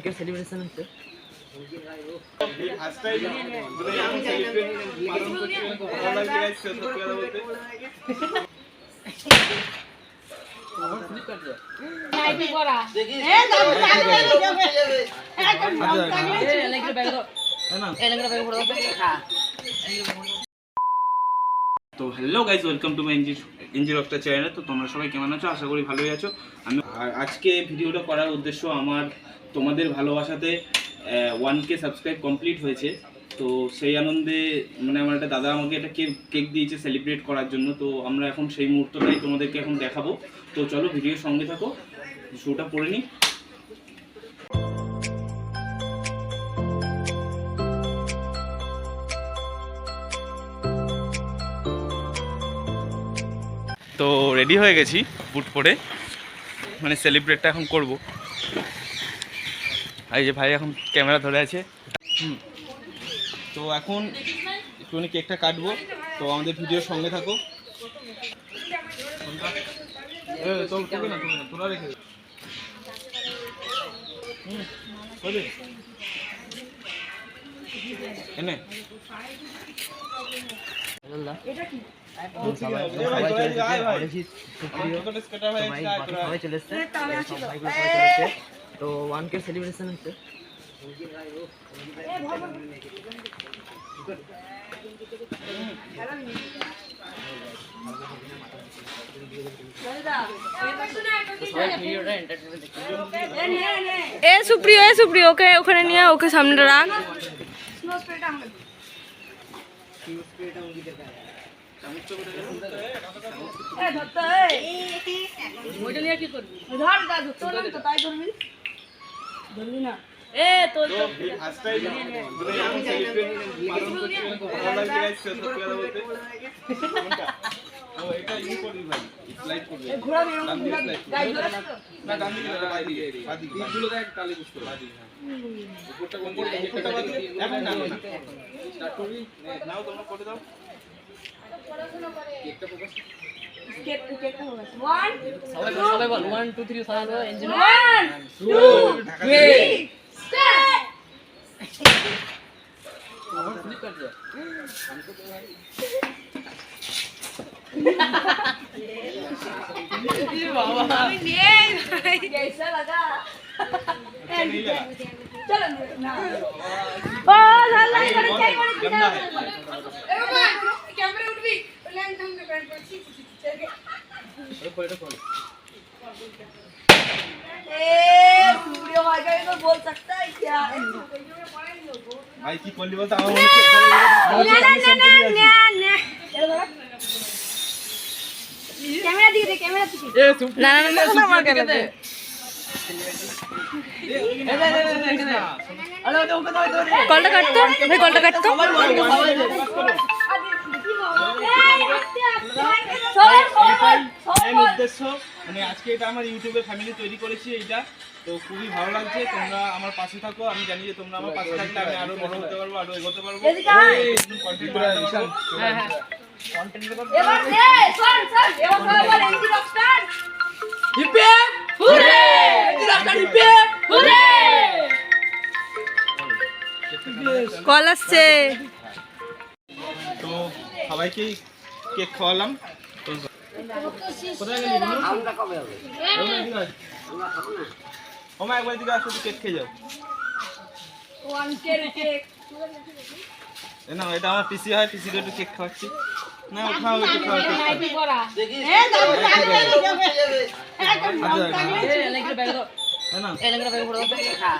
1K celebration হচ্ছে। তো hello guys, welcome to my NG rockstar channel. তো তোমরা সবাই কেমন আছো? আশা করি ভালোই আছো। আমি আজকে ভিডিওটা করার উদ্দেশ্য আমার তোমাদের ভালোবাসাতে 1K সাবস্ক্রাইব কমপ্লিট হয়েছে। তো সেই আনন্দে মানে আমার একটা দাদা আমাকে একটা কেক দিয়েছে সেলিব্রেট করার জন্য। তো আমরা এখন সেই মুহূর্তটাই তোমাদেরকে এখন দেখাবো। তো চলো ভিডিওর সঙ্গে থাকো, শোটা পড়ে নিই। তো রেডি হয়ে গেছি বুট পরে, মানে সেলিব্রেটটা এখন করব। এই যে ভাই এখন ক্যামেরা ধরে আছে। তো এখন একটুখানি কেকটা কাটবো। তো আমাদের ভিডিওর সঙ্গে থাকো। তোরা রেখে এনে সবাই চলে এসছে। তো 1K সেলিব্রেশন হচ্ছে। এ সুপ্রিয় ওকে ওখানে নিয়ে ওকে সামনে রাখ। সবাই বল 1 2 3 সাউন্ড ইঞ্জিন 1 2 3 স্টার্ট। ফ্লিপ कर दो हमको तो भाई ये बाबा ये भाई कैसा लगा? चलो ना ओ झाला इकडे काय कोणी दिला ए बाबा कॅमेरा उठवी लँड डाउन पे बैंड पर चल के पलटो खोल। ए सूर्य भाई का तो बोल सकता है क्या? ভাই কি করলি বলতো? আমার না ক্যামেরা দিকে দে, ক্যামেরা দিকে। এ সুপ্রিয় না মার কে দে। আরে ওকে দাও ধরে। কলটা কাটতো ভাই, কলটা কাটতো। মেন উদ্দেশ্য মানে আজকে এটা আমার ইউটিউবে ফ্যামিলি তৈরি করেছি এইটা। তো খুবই ভালো লাগছে, তোমরা আমার পাশে থাকো। আমি জানি যে তোমরা আমার পাশে থাকলে আমি আরো বড় হতে পারবো, আরো এগোতে পারবো, কন্টেন্ট বানাতে পারবো। হ্যাঁ কন্টেন্ট করতে এবার দে সর এবার বল NG rockstar hip hurray NG rockstar hip hurray. Call আসছে। তো সবাইকে কেক খাওয়ালাম। তো কোথায় গেলি? আমরা কবে হবে? ওমা একবার দিকে আসো, কেক খেয়ে যাও। 1K কেক না এটা আমার পিসি হয়, পিসিকে একটু কেক খাওয়াচ্ছি। না খাও একটু খাও কেক খাও। হ্যাপি করা এ লেগে ব্যাগ দাও না এ লেগে ব্যাগ পড়ো খা।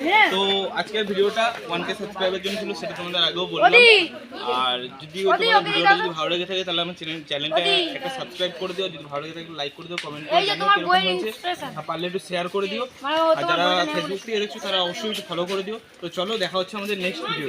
হ্যাঁ তো আজকের ভিডিওটা 1K সাবস্ক্রাইবের জন্য ছিল, সেটা তোমাদের আগেও বললাম। আর যদি তোমাদের ভিডিওটা যদি ভালো লেগে থাকে তাহলে আমার চ্যানেলটা একটা সাবস্ক্রাইব করে দিও। যদি ভালো লেগে থাকে লাইক করে দিও, কমেন্ট করে জানিও কেমন হয়েছে। আর পারলে একটু শেয়ার করে দিও। আর যারা ফেসবুক থেকে দেখছো তারা অবশ্যই একটু ফলো করে দিও। তো চলো দেখা হচ্ছে আমাদের নেক্সট ভিডিও।